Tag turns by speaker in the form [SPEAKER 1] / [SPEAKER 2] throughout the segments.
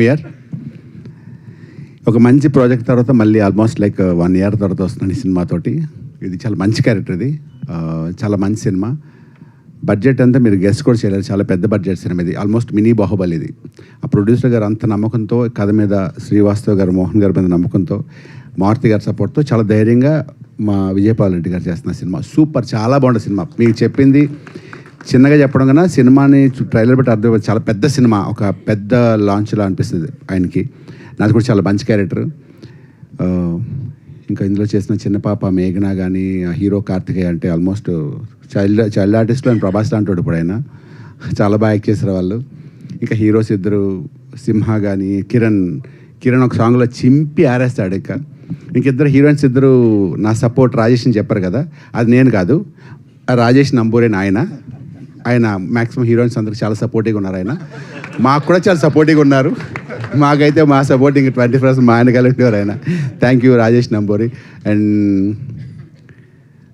[SPEAKER 1] Year ఒక మంచి project తర్వాత మళ్ళీ ఆల్మోస్ట్ లైక్ 1 year తర్వాత వస్తున్నాను ఈ సినిమాతోటి. ఇది చాలా మంచి క్యారెక్టర్, ఇది చాలా మంచి సినిమా. బడ్జెట్ అంతా మీరు గెస్ట్ కూడా చేయలేరు, చాలా పెద్ద బడ్జెట్ సినిమా ఇది, ఆల్మోస్ట్ మినీ బాహుబలి ఇది. ఆ ప్రొడ్యూసర్ గారు అంత నమ్మకంతో, కథ మీద శ్రీవాస్తవ్ గారు, మోహన్ గారి మీద నమ్మకంతో, మారుతి గారి సపోర్ట్తో చాలా ధైర్యంగా మా విజయపాల్ రెడ్డి గారు చేస్తున్న సినిమా సూపర్, చాలా బాగుంటుంది సినిమా. మీకు చెప్పింది చిన్నగా చెప్పడం కన్నా సినిమాని ట్రైలర్ బట్టి అర్థం, చాలా పెద్ద సినిమా, ఒక పెద్ద లాంచ్లా అనిపిస్తుంది ఆయనకి. నాది కూడా చాలా మంచి క్యారెక్టర్. ఇంకా ఇందులో చేసిన చిన్న పాప మేఘన కానీ, హీరో కార్తికేయ అంటే ఆల్మోస్ట్ చైల్డ్ ఆర్టిస్ట్లో ఆయన ప్రభాస్ లాంటి ఇప్పుడు ఆయన చాలా బాగా యాక్ట్ చేశారు వాళ్ళు. ఇంకా హీరోస్ ఇద్దరు, సింహ కానీ కిరణ్ ఒక సాంగ్లో చింపి ఆరేస్తాడు. ఇంకిద్దరు హీరోయిన్స్ ఇద్దరు నా సపోర్ట్ రాజేష్ అని చెప్పారు కదా, అది నేను కాదు, రాజేష్ నంబూరేన్ ఆయన మ్యాక్సిమం హీరోయిన్స్ అందరికి చాలా సపోర్టివ్గా ఉన్నారు. ఆయన మాకు కూడా చాలా సపోర్టివ్గా ఉన్నారు. మాకైతే మా సపోర్టింగ్ 20% మా ఆయన కలిపి ఆయన. Thank you Rajesh Namburi. And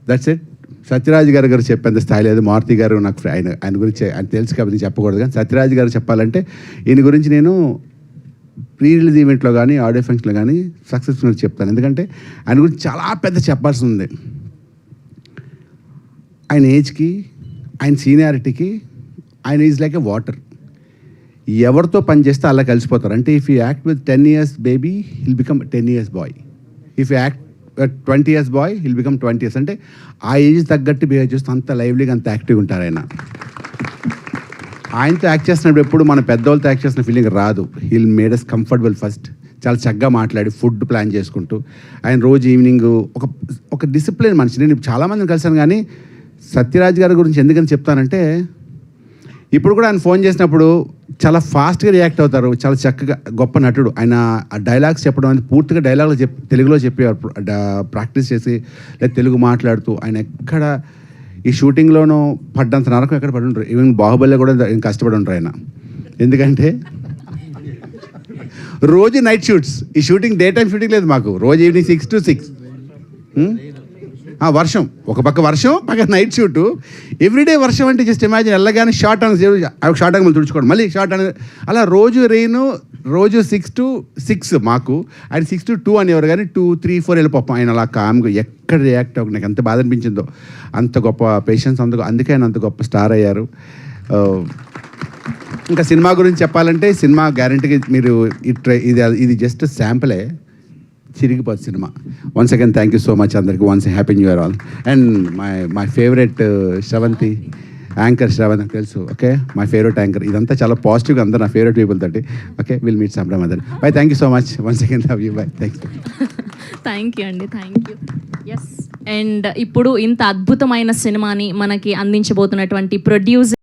[SPEAKER 1] that's it. Sathyaraj గారు చెప్పేంత స్థాయి లేదు. మారుతి గారు నాకు ఆయన గురించి ఆయన తెలుసు కాబట్టి చెప్పకూడదు, కానీ సత్యరాజ్ గారు చెప్పాలంటే ఈయన గురించి నేను ప్రీ రిలీజ్ ఈవెంట్లో కానీ, ఆడియో ఫంక్షన్లో కానీ సక్సెస్ఫుల్గా చెప్తాను. ఎందుకంటే ఆయన గురించి చాలా పెద్ద చెప్పాల్సి ఉంది. ఆయన ఏజ్కి, ఆయన సీనియారిటీకి ఆయన ఈజ్ లైక్ ఎ వాటర్. ఎవరితో పని చేస్తే అలా కలిసిపోతారు. అంటే if you act with 10 years baby, he'll become 10 years boy. If you act 20 years boy, he'll become 20 years. అంటే ఆ ఏజ్ తగ్గట్టు బిహేవ్ చేస్తూ అంత లైవ్లీగా, అంత యాక్టివ్గా ఉంటారు ఆయన. ఆయనతో యాక్ట్ చేస్తున్నప్పుడు ఎప్పుడు మన పెద్దవాళ్ళతో యాక్ట్ చేసిన ఫీలింగ్ రాదు. He'll made us comfortable first. చాలా చక్కగా మాట్లాడి ఫుడ్ ప్లాన్ చేసుకుంటూ ఆయన రోజు ఈవినింగ్ ఒక డిసిప్లిన్ మనిషి. నేను చాలామందిని కలిసాను, కానీ సత్యరాజ్ గారి గురించి ఎందుకని చెప్తానంటే, ఇప్పుడు కూడా ఆయన ఫోన్ చేసినప్పుడు చాలా ఫాస్ట్గా రియాక్ట్ అవుతారు. చాలా చక్కగా, గొప్ప నటుడు ఆయన. ఆ డైలాగ్స్ చెప్పడం అనేది పూర్తిగా డైలాగులు తెలుగులో చెప్పేవారు, ప్రాక్టీస్ చేసి లేదా తెలుగు మాట్లాడుతూ. ఆయన ఎక్కడ ఈ షూటింగ్లోనూ పడ్డంత నరకం ఎక్కడ పడి ఉంటారు. ఈవెన్ బాహుబలిలో కూడా కష్టపడి ఉంటారు ఆయన. ఎందుకంటే రోజు నైట్ షూట్స్, ఈ షూటింగ్ డే టైం షూటింగ్ లేదు మాకు, రోజు ఈవినింగ్ 6 to 6. వర్షం, ఒక పక్క వర్షం, పక్క నైట్ షూటు, ఎవ్రీడే వర్షం. అంటే జస్ట్ ఇమాజిన్, వెళ్ళగానే షార్ట్ అని షార్ట్ అని తుడుచుకోవడం, మళ్ళీ షార్ట్ అని, అలా రోజు రెయిన్, రోజు 6 to 6 మాకు. ఆయన 6 to 2 అనేవారు, కానీ 2, 3, 4 వెళ్ళిపోతాం. ఆయన అలా కామ్గా ఎక్కడ రియాక్ట్ అవ్వక నాకు ఎంత బాధ అనిపించిందో. అంత గొప్ప పేషెన్స్, అందుకే ఆయన అంత గొప్ప స్టార్ అయ్యారు. ఇంకా సినిమా గురించి చెప్పాలంటే, సినిమా గ్యారంటీగా మీరు ఇది జస్ట్ శాంపులే, చిరిగిపోతుంది cinema. Once again thank you so much అందరికి. Once happy new year all. And my favourite Sravanthi, anchor Sravanthi నాకు తెలుసు. Okay, my favourite anchor. ఇదంతా చాలా పాజిటివ్గా, అందరు నా ఫేవరెట్ పీపుల్ తోటి. Okay, will meet some time other. Bye, thank you so much. Once again love you. Bye, thank you.
[SPEAKER 2] Thank you అండి, thank you. Yes, and ఇప్పుడు ఇంత అద్భుతమైన సినిమాని మనకి అందించబోతున్నటువంటి ప్రొడ్యూసర్